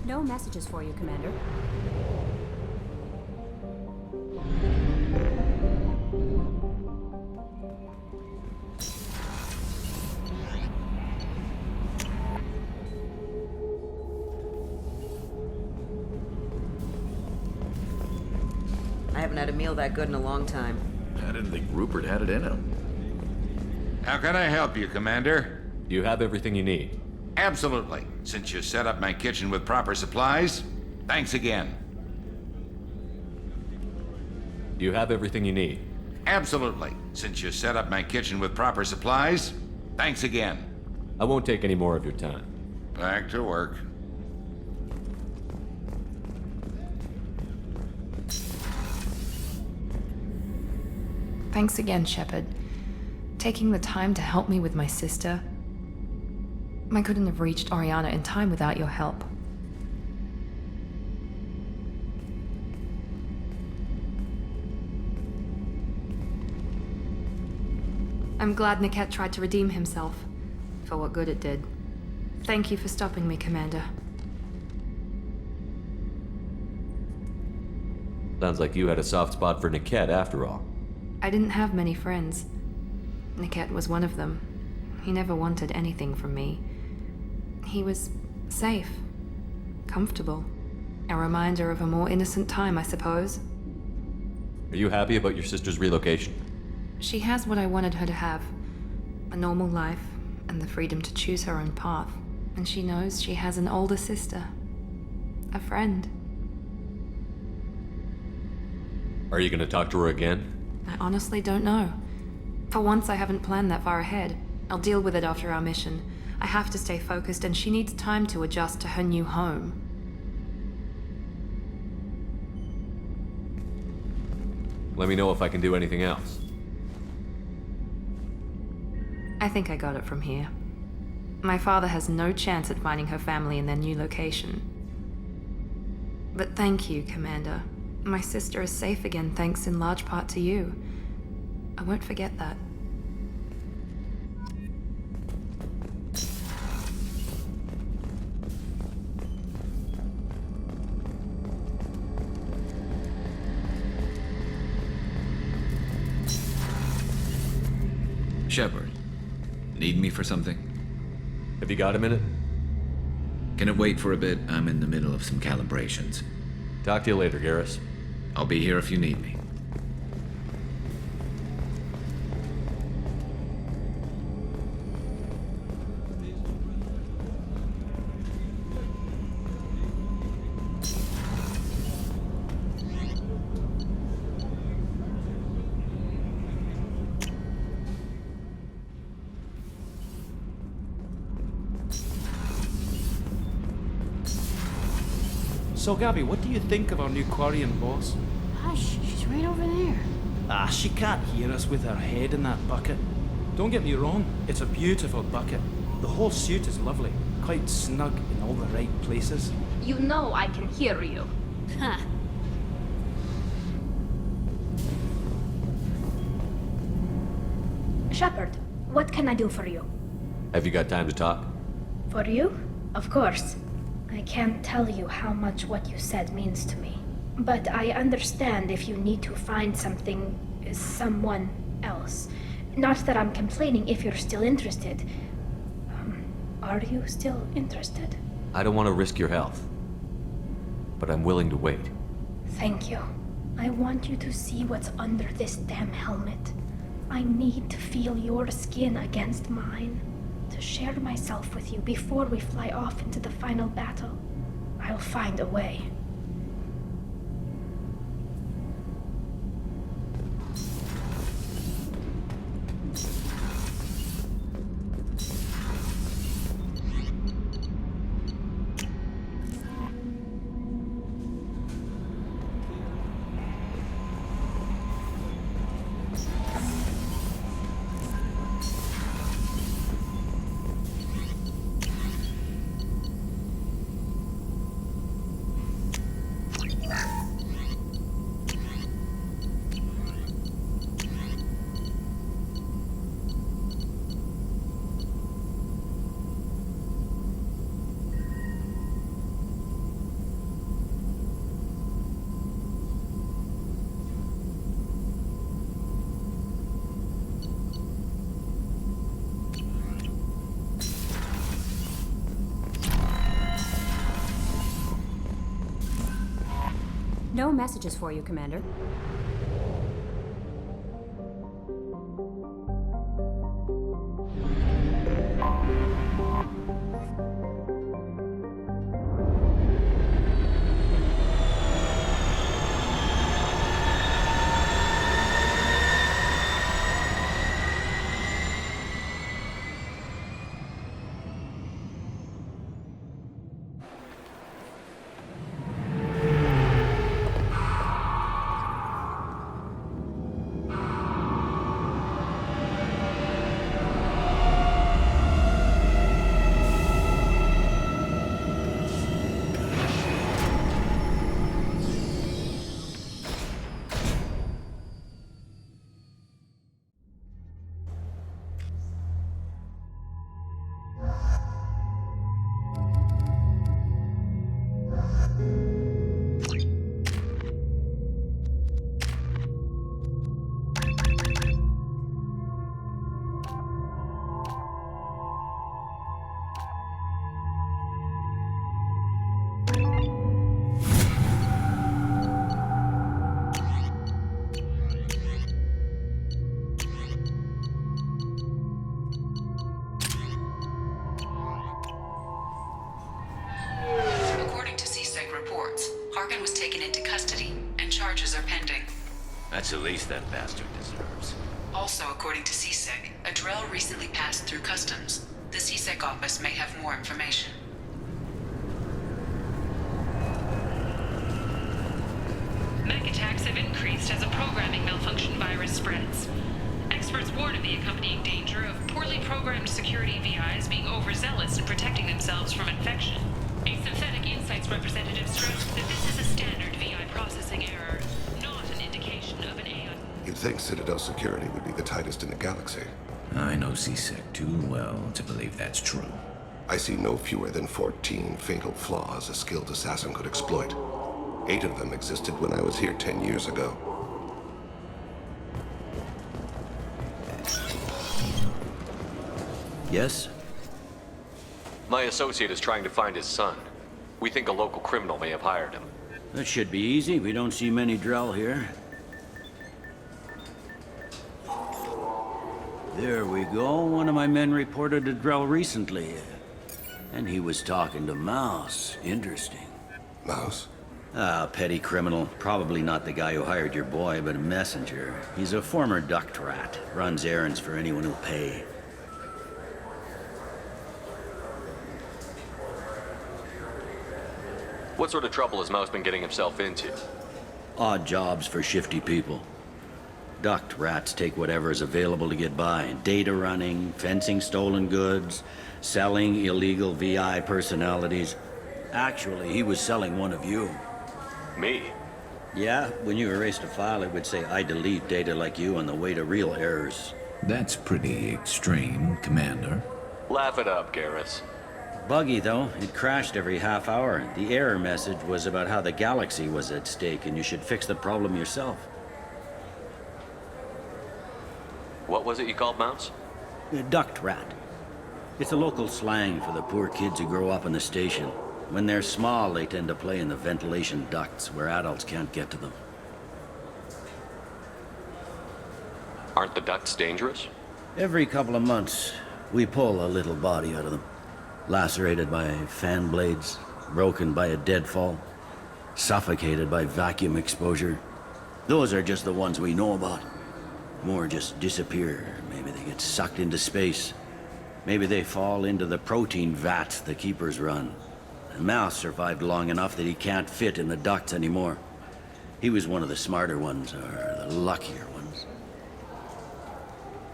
No messages for you, Commander. I haven't had a meal that good in a long time. I didn't think Rupert had it in him. How can I help you, Commander? Do you have everything you need? Absolutely. Since you set up my kitchen with proper supplies, thanks again. Do you have everything you need? Absolutely. Since you set up my kitchen with proper supplies, thanks again. I won't take any more of your time. Back to work. Thanks again, Shepard. Taking the time to help me with my sister. I couldn't have reached Oriana in time without your help. I'm glad Niket tried to redeem himself, for what good it did. Thank you for stopping me, Commander. Sounds like you had a soft spot for Niket after all. I didn't have many friends. Niket was one of them. He never wanted anything from me. He was safe, comfortable. A reminder of a more innocent time, I suppose. Are you happy about your sister's relocation? She has what I wanted her to have. A normal life, and the freedom to choose her own path. And she knows she has an older sister. A friend. Are you gonna talk to her again? I honestly don't know. For once, I haven't planned that far ahead. I'll deal with it after our mission. I have to stay focused, and she needs time to adjust to her new home. Let me know if I can do anything else. I think I got it from here. My father has no chance at finding her family in their new location. But thank you, Commander. My sister is safe again thanks in large part to you. I won't forget that. Shepard, need me for something? Have you got a minute? Can it wait for a bit? I'm in the middle of some calibrations. Talk to you later, Garrus. I'll be here if you need me. So, Gabby, what do you think of our new Quarian boss? Hush, she's right over there. Ah, she can't hear us with her head in that bucket. Don't get me wrong, it's a beautiful bucket. The whole suit is lovely, quite snug in all the right places. You know I can hear you. Huh. Shepard, what can I do for you? Have you got time to talk? For you? Of course. I can't tell you how much what you said means to me. But I understand if you need to find someone else. Not that I'm complaining if you're still interested. Are you still interested? I don't want to risk your health. But I'm willing to wait. Thank you. I want you to see what's under this damn helmet. I need to feel your skin against mine. To share myself with you before we fly off into the final battle. I'll find a way. No messages for you, Commander. According to CSEC reports, Harkin was taken into custody, and charges are pending. That's the least that bastard deserves. Also, according to CSEC, a Drell recently passed through customs. The CSEC office may have more information. Mech attacks have increased as a programming malfunction virus spreads. Experts warn of the accompanying danger of poorly programmed security VIs being overzealous in protecting themselves from infection. A Synthetic Insights representative stressed that this is a standard VI processing error, not an indication of an AI. You'd think Citadel security would be the tightest in the galaxy. I know CSEC too well to believe that's true. I see no fewer than 14 fatal flaws a skilled assassin could exploit. 8 of them existed when I was here 10 years ago. Yes? My associate is trying to find his son. We think a local criminal may have hired him. That should be easy. We don't see many Drell here. There we go. One of my men reported a Drell recently. And he was talking to Mouse. Interesting. Mouse? Ah, petty criminal. Probably not the guy who hired your boy, but a messenger. He's a former duct rat. Runs errands for anyone who'll pay. What sort of trouble has Mouse been getting himself into? Odd jobs for shifty people. Duct rats take whatever is available to get by. Data running, fencing stolen goods, selling illegal VI personalities. Actually, he was selling one of you. Me? Yeah, when you erased a file, it would say, I delete data like you on the way to real errors. That's pretty extreme, Commander. Laugh it up, Garrus. Buggy, though. It crashed every half hour. The error message was about how the galaxy was at stake, and you should fix the problem yourself. What was it you called Mouse? Duct rat. It's a local slang for the poor kids who grow up in the station. When they're small, they tend to play in the ventilation ducts where adults can't get to them. Aren't the ducts dangerous? Every couple of months, we pull a little body out of them. Lacerated by fan blades, broken by a deadfall, suffocated by vacuum exposure. Those are just the ones we know about. More just disappear. Maybe they get sucked into space. Maybe they fall into the protein vat the Keepers run. And Mouse survived long enough that he can't fit in the ducts anymore. He was one of the smarter ones, or the luckier ones.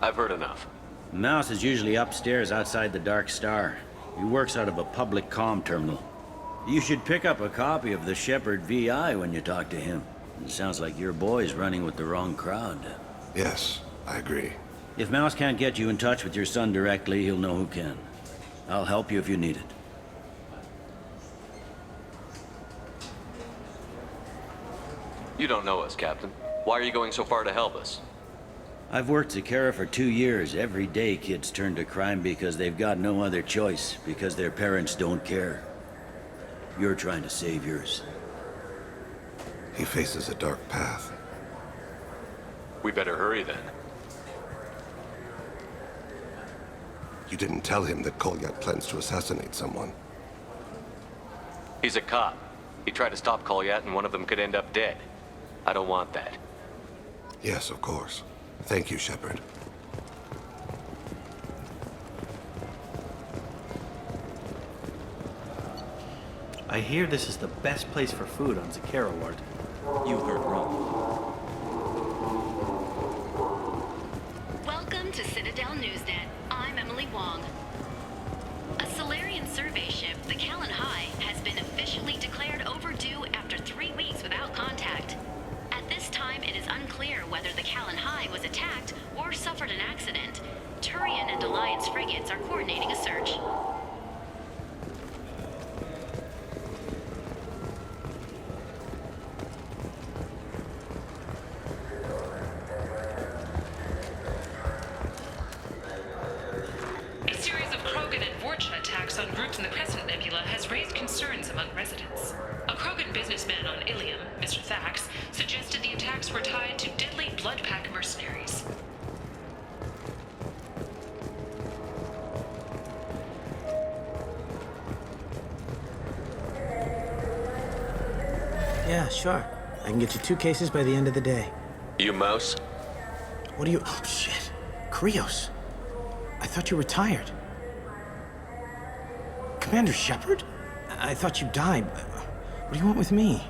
I've heard enough. Mouse is usually upstairs outside the Dark Star. He works out of a public comm terminal. You should pick up a copy of the Shepherd VI when you talk to him. It sounds like your boy's running with the wrong crowd. Yes, I agree. If Mouse can't get you in touch with your son directly, he'll know who can. I'll help you if you need it. You don't know us, Captain. Why are you going so far to help us? I've worked Zakera for 2 years. Every day kids turn to crime because they've got no other choice, because their parents don't care. You're trying to save yours. He faces a dark path. We better hurry then. You didn't tell him that Kolyat plans to assassinate someone. He's a cop. He tried to stop Kolyat and one of them could end up dead. I don't want that. Yes, of course. Thank you, Shepard. I hear this is the best place for food on Zakera Ward. You heard wrong. Welcome to Citadel Newsnet. I'm Emily Wong. A Solarian survey ship, the Callan High, has been officially declared overdue after 3 weeks without contact. At this time, it is unclear whether the Callan High was attacked or suffered an accident. Turian and Alliance frigates are coordinating a search. A series of Krogan and Vorcha attacks on groups in the Crescent Nebula has raised concerns among residents. A Krogan businessman on Ilium, Mr. Thax, suggested the attacks were tied to deadly Bloodpack mercenaries. Yeah, sure. I can get you 2 cases by the end of the day. You mouse? What are you... Oh, shit. Krios. I thought you retired. Commander Shepard? I thought you died. What do you want with me?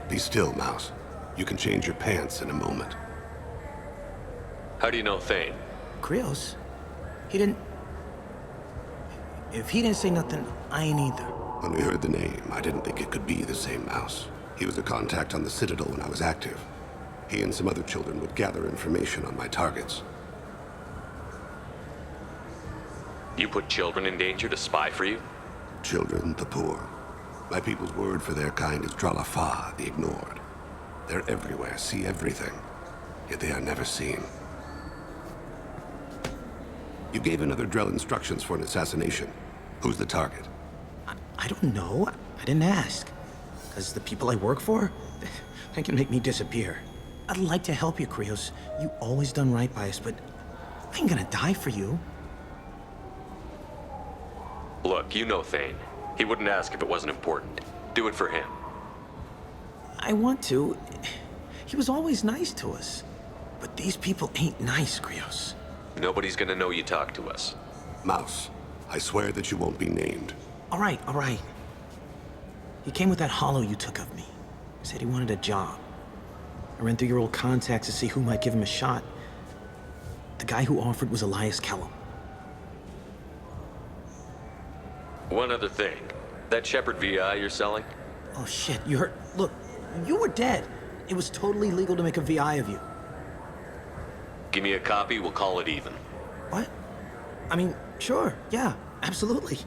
Be still, Mouse. You can change your pants in a moment. How do you know Thane? Krios? He didn't... If he didn't say nothing, I ain't either. When we heard the name, I didn't think it could be the same Mouse. He was a contact on the Citadel when I was active. He and some other children would gather information on my targets. You put children in danger to spy for you? Children, the poor. My people's word for their kind is Dralafa, the ignored. They're everywhere, see everything, yet they are never seen. You gave another Drell instructions for an assassination. Who's the target? I don't know. I didn't ask. Because the people I work for, they can make me disappear. I'd like to help you, Krios. You always done right by us, but I ain't gonna die for you. Look, you know Thane. He wouldn't ask if it wasn't important. Do it for him. I want to. He was always nice to us. But these people ain't nice, Krios. Nobody's gonna know you talk to us. Mouse, I swear that you won't be named. All right. He came with that hollow you took of me. Said he wanted a job. I ran through your old contacts to see who might give him a shot. The guy who offered was Elias Kellum. One other thing. That Shepard VI you're selling? Oh shit, you heard... Look, you were dead. It was totally legal to make a VI of you. Give me a copy, we'll call it even. What? I mean, sure, yeah, absolutely.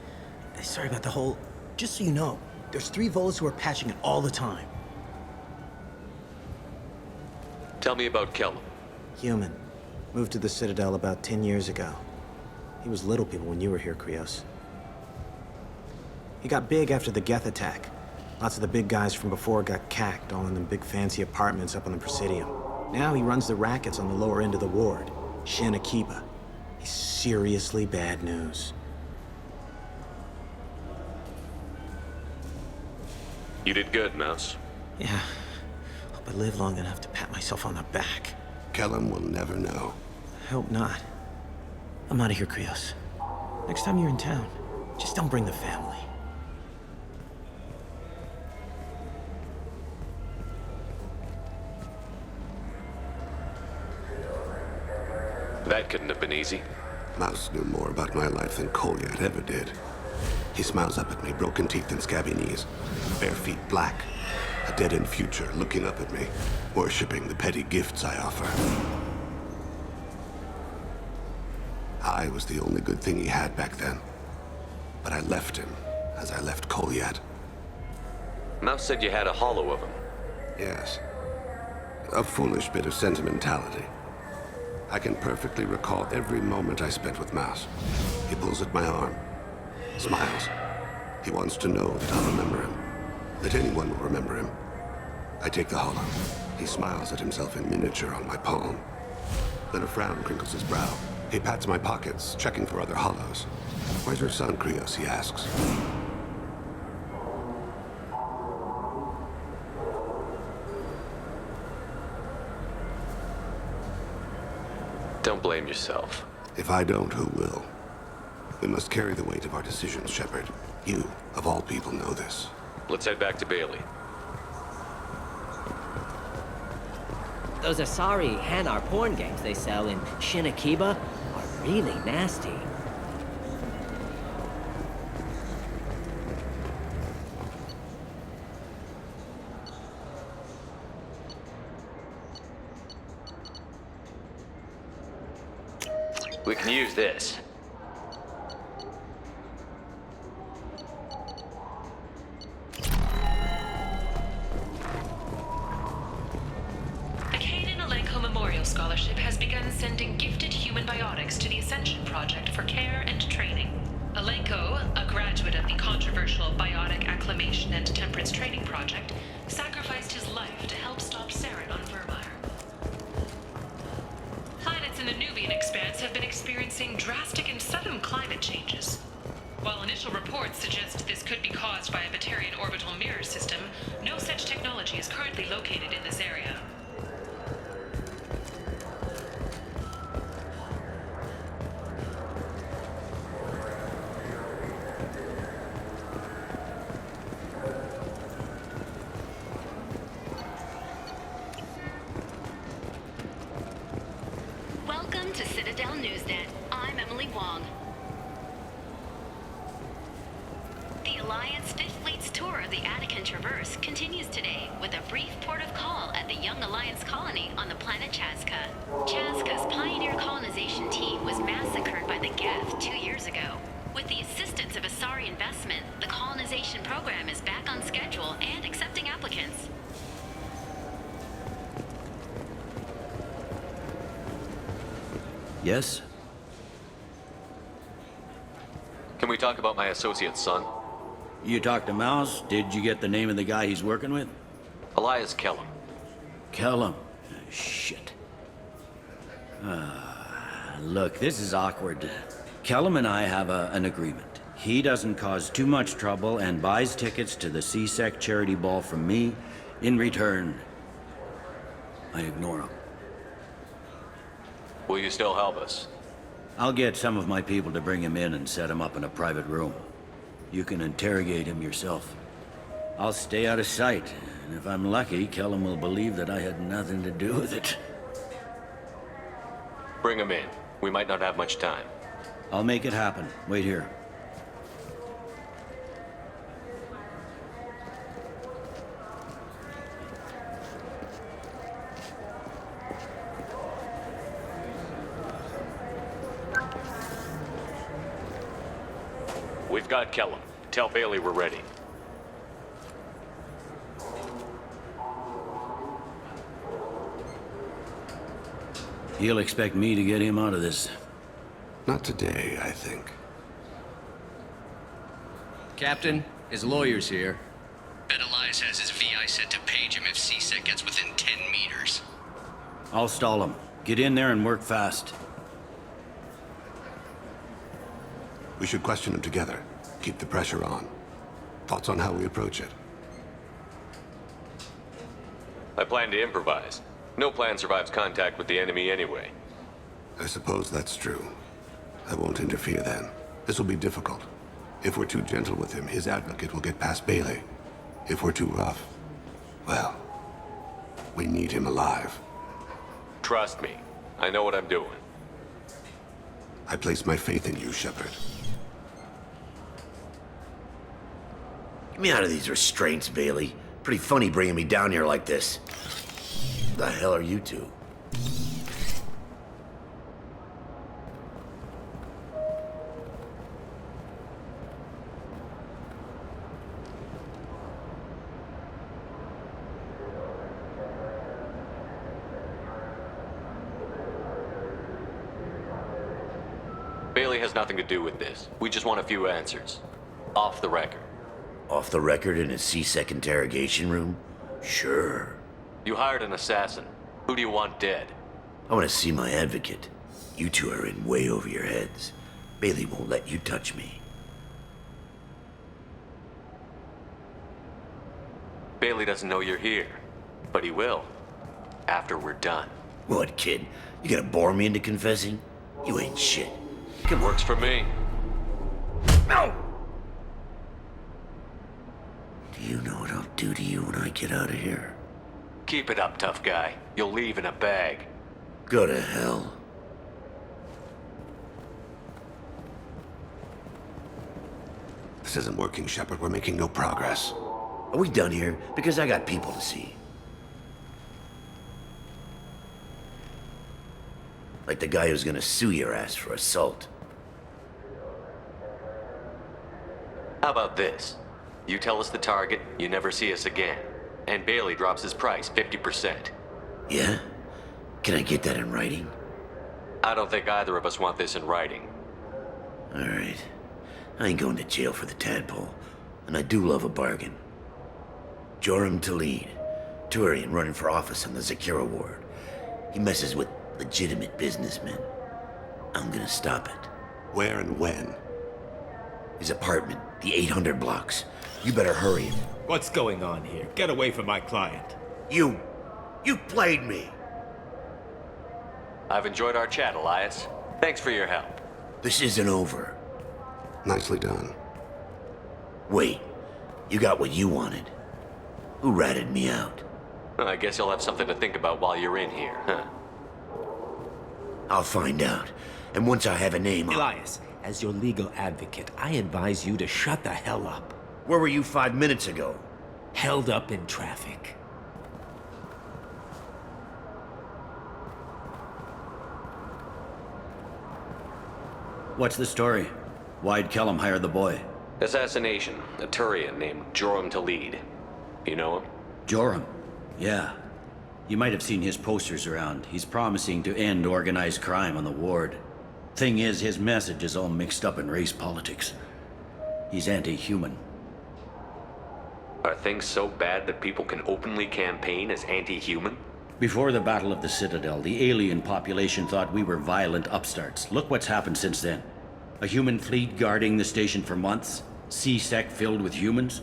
Sorry about the whole... Just so you know, there's 3 Volus who are patching it all the time. Tell me about Kellum. Human. Moved to the Citadel about 10 years ago. He was Little People when you were here, Krios. He got big after the Geth attack. Lots of the big guys from before got cacked, all in them big fancy apartments up on the Presidium. Now he runs the rackets on the lower end of the ward, Shin Akiba. He's seriously bad news. You did good, Mouse. Yeah. Hope I live long enough to pat myself on the back. Kellum will never know. I hope not. I'm out of here, Krios. Next time you're in town, just don't bring the family. That couldn't have been easy. Mouse knew more about my life than Kolyat ever did. He smiles up at me, broken teeth and scabby knees, bare feet black, a dead-end future looking up at me, worshipping the petty gifts I offer. I was the only good thing he had back then, but I left him as I left Kolyat. Mouse said you had a hollow of him. Yes. A foolish bit of sentimentality. I can perfectly recall every moment I spent with Mouse. He pulls at my arm, smiles. He wants to know that I'll remember him, that anyone will remember him. I take the hollow. He smiles at himself in miniature on my palm. Then a frown crinkles his brow. He pats my pockets, checking for other hollows. Where's your son, Krios? He asks. Don't blame yourself. If I don't, who will? We must carry the weight of our decisions, Shepard. You, of all people, know this. Let's head back to Bailey. Those Asari Hanar porn games they sell in Shinakiba are really nasty. We can use this. The Kanan Alenko Memorial Scholarship has begun sending gifted human biotics to the Ascension Project for care and training. Alenko, a graduate of the controversial Biotic Acclimation and Temperance Training Project, sacrificed his life to help stop Saren on Vermeer. Planets in the Nubian expanse have been experiencing drastic and sudden climate changes. While initial reports suggest this could be caused by a Batarian orbital mirror system, no such technology is currently located in this area. Welcome to Citadel Newsnet. I'm Emily Wong. The Alliance Fifth Fleet's tour of the Attican Traverse continues today with a brief port of call at the Young Alliance colony on the planet Chazka. Chazka's pioneer colonization team was massacred by the Geth 2 years ago. With the assistance of Asari investment, the colonization program is back on schedule and accepting applicants. Yes? Can we talk about my associate's son? You talked to Mouse? Did you get the name of the guy he's working with? Elias Kellum. Kellum? Shit. Look, this is awkward. Kellum and I have an agreement. He doesn't cause too much trouble and buys tickets to the C-Sec charity ball from me. In return, I ignore him. Will you still help us? I'll get some of my people to bring him in and set him up in a private room. You can interrogate him yourself. I'll stay out of sight, and if I'm lucky, Kellum will believe that I had nothing to do with it. Bring him in. We might not have much time. I'll make it happen. Wait here. We've got Kellum. Tell Bailey we're ready. He'll expect me to get him out of this. Not today, I think. Captain, his lawyer's here. Bet Elias has his VI set to page him if C-Sec gets within 10 meters. I'll stall him. Get in there and work fast. We should question him together. Keep the pressure on. Thoughts on how we approach it? I plan to improvise. No plan survives contact with the enemy anyway. I suppose that's true. I won't interfere then. This will be difficult. If we're too gentle with him, his advocate will get past Bailey. If we're too rough, well, we need him alive. Trust me. I know what I'm doing. I place my faith in you, Shepard. Get me out of these restraints, Bailey. Pretty funny bringing me down here like this. The hell are you two? Bailey has nothing to do with this. We just want a few answers. Off the record. Off the record in a C-Sec interrogation room? Sure. You hired an assassin. Who do you want dead? I want to see my advocate. You two are in way over your heads. Bailey won't let you touch me. Bailey doesn't know you're here, but he will. After we're done. What, kid? You gonna bore me into confessing? You ain't shit. Come on. Works for me. No! Do you know what I'll do to you when I get out of here? Keep it up, tough guy. You'll leave in a bag. Go to hell. This isn't working, Shepard. We're making no progress. Are we done here? Because I got people to see. Like the guy who's gonna sue your ass for assault. How about this? You tell us the target, you never see us again. And Bailey drops his price 50%. Yeah? Can I get that in writing? I don't think either of us want this in writing. Alright. I ain't going to jail for the tadpole. And I do love a bargain. Joram Talid, Turian running for office on the Zakira ward. He messes with legitimate businessmen. I'm gonna stop it. Where and when? His apartment, the 800 blocks. You better hurry it. What's going on here? Get away from my client. You played me. I've enjoyed our chat, Elias. Thanks for your help. This isn't over. Nicely done. Wait, you got what you wanted. Who ratted me out? I guess you'll have something to think about while you're in here, huh? I'll find out. And once I have a name, Elias, as your legal advocate, I advise you to shut the hell up. Where were you 5 minutes ago? Held up in traffic. What's the story? Why'd Kellum hire the boy? Assassination. A Turian named Joram Talid. You know him? Joram? Yeah. You might have seen his posters around. He's promising to end organized crime on the ward. Thing is, his message is all mixed up in race politics. He's anti-human. Are things so bad that people can openly campaign as anti-human? Before the Battle of the Citadel, the alien population thought we were violent upstarts. Look what's happened since then. A human fleet guarding the station for months. C-Sec filled with humans.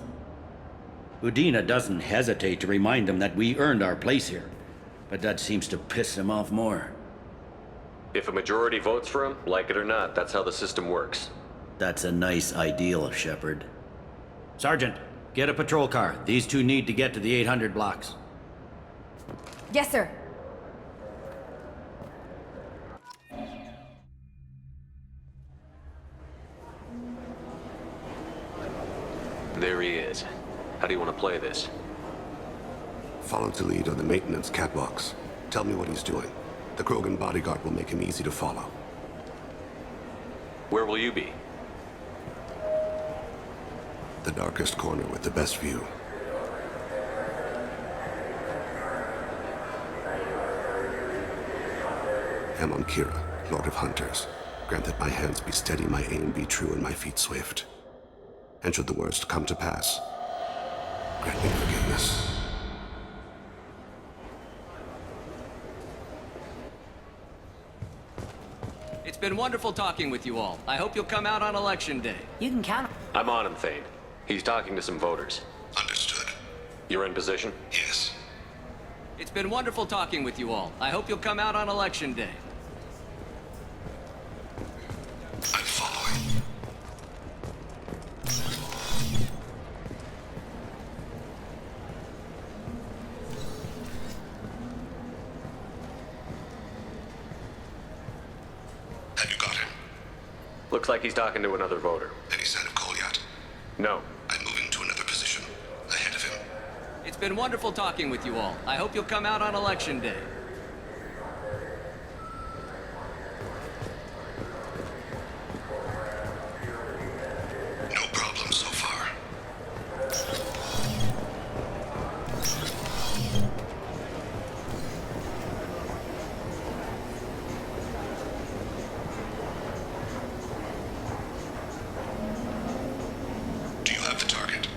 Udina doesn't hesitate to remind them that we earned our place here. But that seems to piss him off more. If a majority votes for him, like it or not, that's how the system works. That's a nice ideal, Shepard. Sergeant, get a patrol car. These two need to get to the 800 blocks. Yes, sir. There he is. How do you want to play this? Follow Talid on the maintenance catwalks. Tell me what he's doing. The Krogan bodyguard will make him easy to follow. Where will you be? The darkest corner with the best view. Amon Kira, Lord of Hunters. Grant that my hands be steady, my aim be true, and my feet swift. And should the worst come to pass, grant me forgiveness. It's been wonderful talking with you all. I hope you'll come out on election day. You can count. I'm on him, Thane. He's talking to some voters. Understood. You're in position? Yes. It's been wonderful talking with you all. I hope you'll come out on election day. I'm following. Have you got him? Looks like he's talking to another voter. Any sign of Kolyat? No. I'm moving to another position. Ahead of him. It's been wonderful talking with you all. I hope you'll come out on election day. No problem so far. Do you have the target?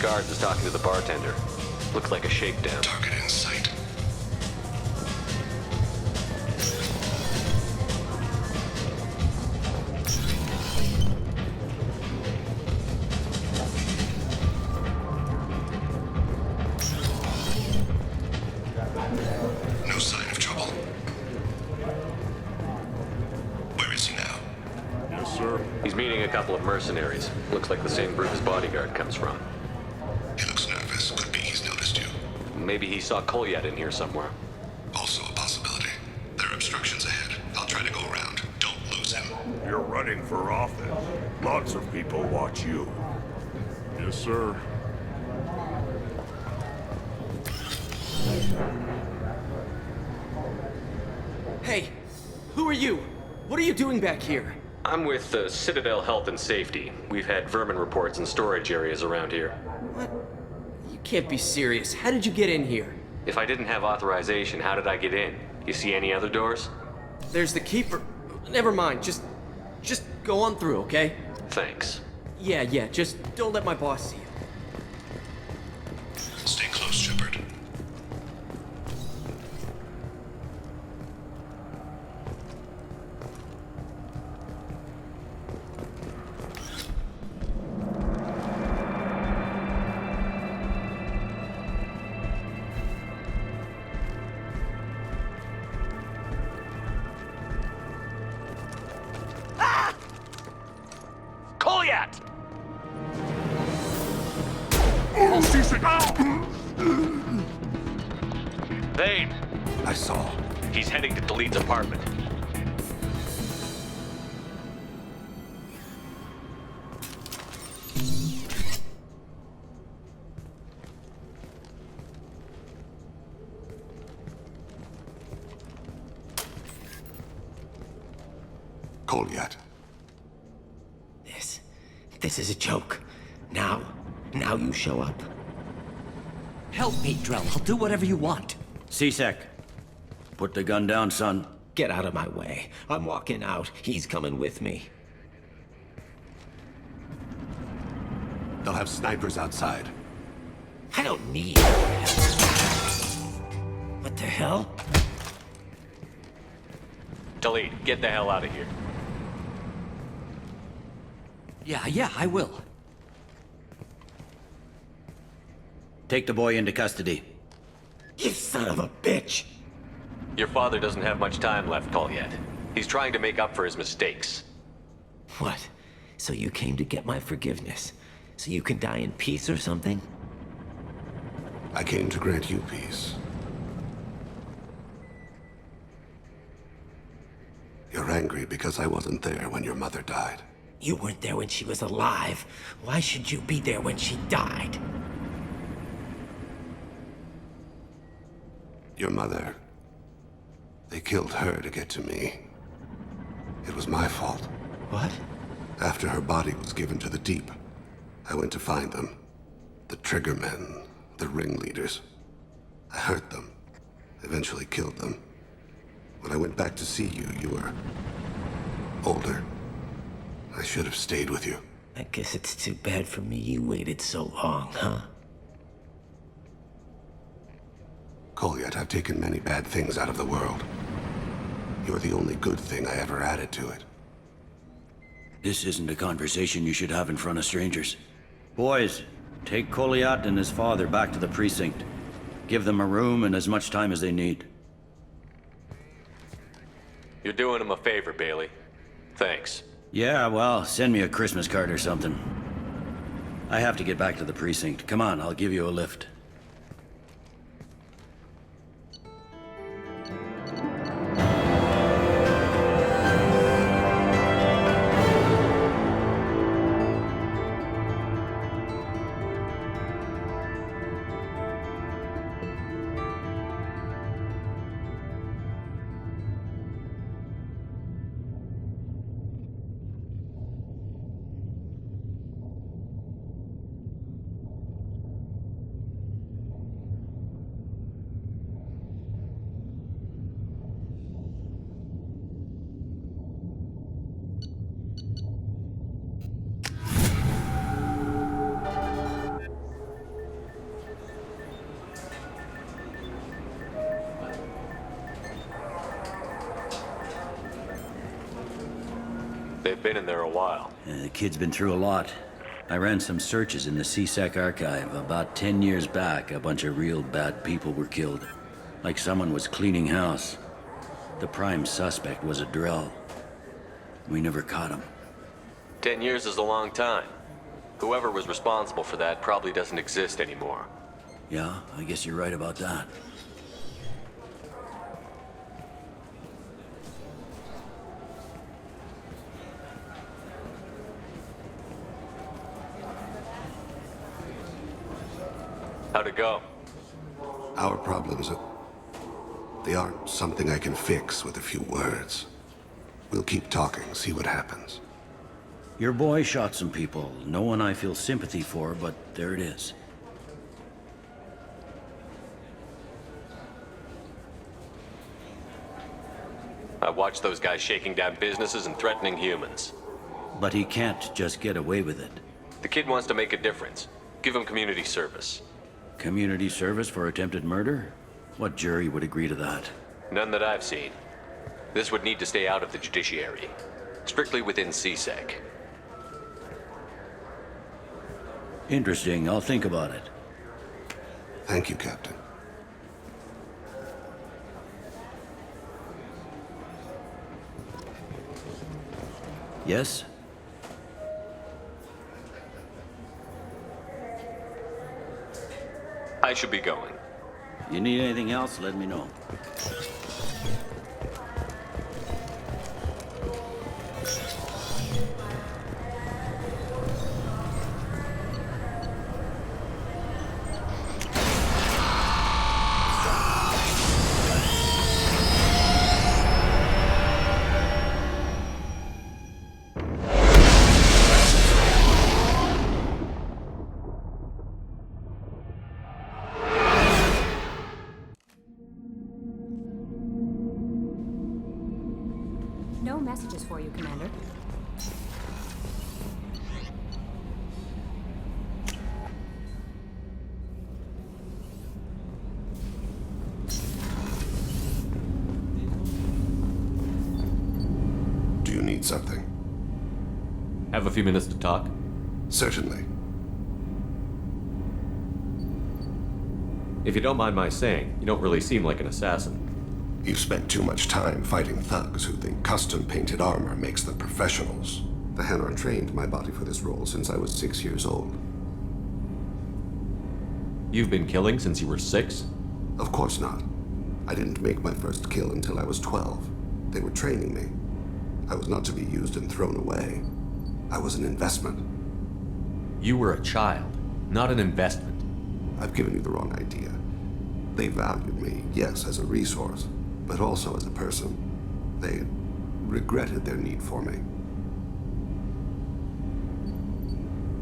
guards is talking to the bartender. Looks like a shakedown. Target in sight. No sign of trouble. Where is he now? Yes, sir. He's meeting a couple of mercenaries. Looks like the same group his bodyguard comes from. He looks nervous. Could be he's noticed you. Maybe he saw Kolyat in here somewhere. Also a possibility. There are obstructions ahead. I'll try to go around. Don't lose him. You're running for office. Lots of people watch you. Yes, sir. Hey, who are you? What are you doing back here? I'm with Citadel Health and Safety. We've had vermin reports in storage areas around here. What? You can't be serious. How did you get in here? If I didn't have authorization, how did I get in? You see any other doors? There's the keeper. Never mind. Just go on through, okay? Thanks. Yeah, just don't let my boss see you. Stay close, Shepard. Kolyat! Thane! I saw. He's heading to Delite's apartment. Kolyat. This is a joke. Now you show up. Help me, Drell. I'll do whatever you want. C-Sec, put the gun down, son. Get out of my way. I'm walking out. He's coming with me. They'll have snipers outside. I don't need What the hell? Delete, get the hell out of here. Yeah, I will. Take the boy into custody. You son of a bitch! Your father doesn't have much time left, Kolyat. He's trying to make up for his mistakes. What? So you came to get my forgiveness? So you can die in peace or something? I came to grant you peace. You're angry because I wasn't there when your mother died. You weren't there when she was alive. Why should you be there when she died? Your mother... They killed her to get to me. It was my fault. What? After her body was given to the Deep, I went to find them. The Triggermen, the ringleaders. I hurt them. Eventually killed them. When I went back to see you, you were... older. I should have stayed with you. I guess it's too bad for me you waited so long, huh? Kolyat, I've taken many bad things out of the world. You're the only good thing I ever added to it. This isn't a conversation you should have in front of strangers. Boys, take Kolyat and his father back to the precinct. Give them a room and as much time as they need. You're doing him a favor, Bailey. Thanks. Yeah, well, send me a Christmas card or something. I have to get back to the precinct. Come on, I'll give you a lift. They've been in there a while. The kid's been through a lot. I ran some searches in the CSEC archive. About 10 years back, a bunch of real bad people were killed. Like someone was cleaning house. The prime suspect was a Drell. We never caught him. 10 years is a long time. Whoever was responsible for that probably doesn't exist anymore. Yeah, I guess you're right about that. How'd it go? Our problems they aren't something I can fix with a few words. We'll keep talking, see what happens. Your boy shot some people. No one I feel sympathy for, but there it is. I watched those guys shaking down businesses and threatening humans. But he can't just get away with it. The kid wants to make a difference. Give him community service. Community service for attempted murder? What jury would agree to that? None that I've seen. This would need to stay out of the judiciary. Strictly within CSEC. Interesting. I'll think about it. Thank you, Captain. Yes? I should be going. You need anything else, let me know. No messages for you, Commander. Do you need something? Have a few minutes to talk? Certainly. If you don't mind my saying, you don't really seem like an assassin. You've spent too much time fighting thugs who think custom-painted armor makes them professionals. The Hanar trained my body for this role since I was 6 years old. You've been killing since you were 6? Of course not. I didn't make my first kill until I was 12. They were training me. I was not to be used and thrown away. I was an investment. You were a child, not an investment. I've given you the wrong idea. They valued me, yes, as a resource, but also as a person. They regretted their need for me.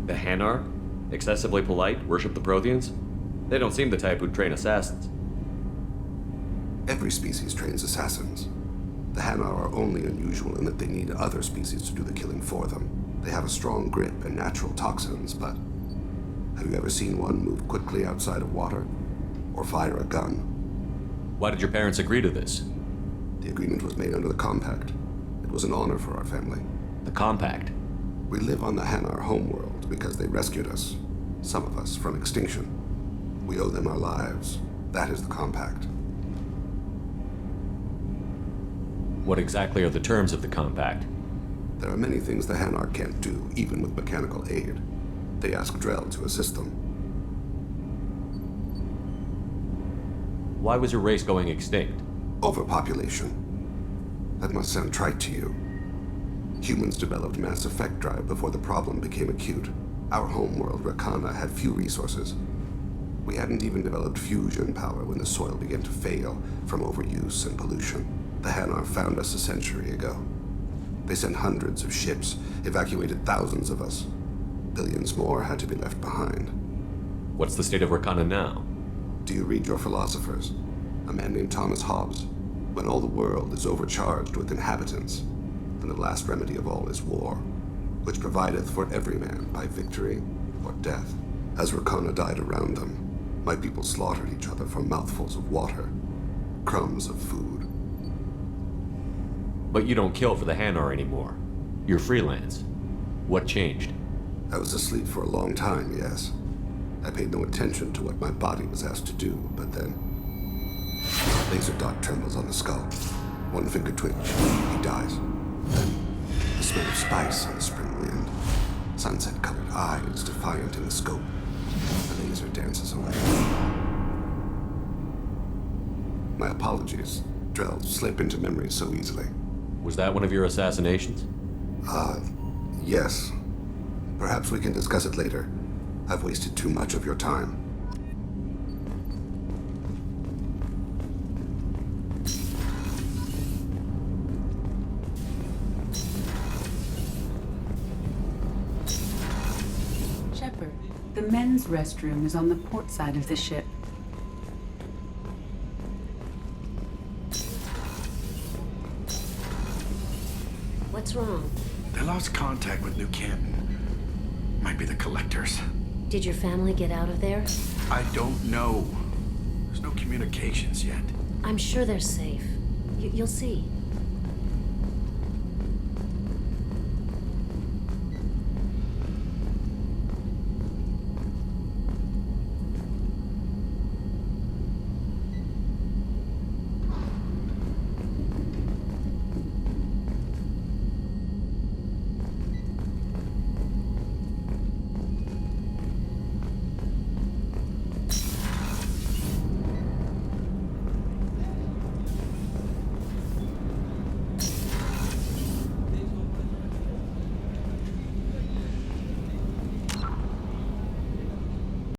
The Hanar? Excessively polite, worship the Protheans? They don't seem the type who'd train assassins. Every species trains assassins. The Hanar are only unusual in that they need other species to do the killing for them. They have a strong grip and natural toxins, but have you ever seen one move quickly outside of water? Or fire a gun? Why did your parents agree to this? The agreement was made under the Compact. It was an honor for our family. The Compact? We live on the Hanar homeworld because they rescued us, some of us, from extinction. We owe them our lives. That is the Compact. What exactly are the terms of the Compact? There are many things the Hanar can't do, even with mechanical aid. They ask Drell to assist them. Why was your race going extinct? Overpopulation. That must sound trite to you. Humans developed mass effect drive before the problem became acute. Our homeworld, Rakana, had few resources. We hadn't even developed fusion power when the soil began to fail from overuse and pollution. The Hanar found us a century ago. They sent hundreds of ships, evacuated thousands of us. Billions more had to be left behind. What's the state of Rakana now? Do you read your philosophers? A man named Thomas Hobbes. When all the world is overcharged with inhabitants, then the last remedy of all is war, which provideth for every man by victory or death. As Rakana died around them, my people slaughtered each other for mouthfuls of water, crumbs of food. But you don't kill for the Hanar anymore. You're freelance. What changed? I was asleep for a long time, yes. I paid no attention to what my body was asked to do, but then... Laser dot trembles on the skull. One finger twitch. He dies. Then, the smell of spice on the spring wind. Sunset-colored eyes defiant in the scope. The laser dances away. My apologies. Drell slip into memory so easily. Was that one of your assassinations? Yes. Perhaps we can discuss it later. I've wasted too much of your time. Shepard, the men's restroom is on the port side of the ship. What's wrong? They lost contact with New Canton. Might be the Collectors. Did your family get out of there? I don't know. There's no communications yet. I'm sure they're safe. You'll see.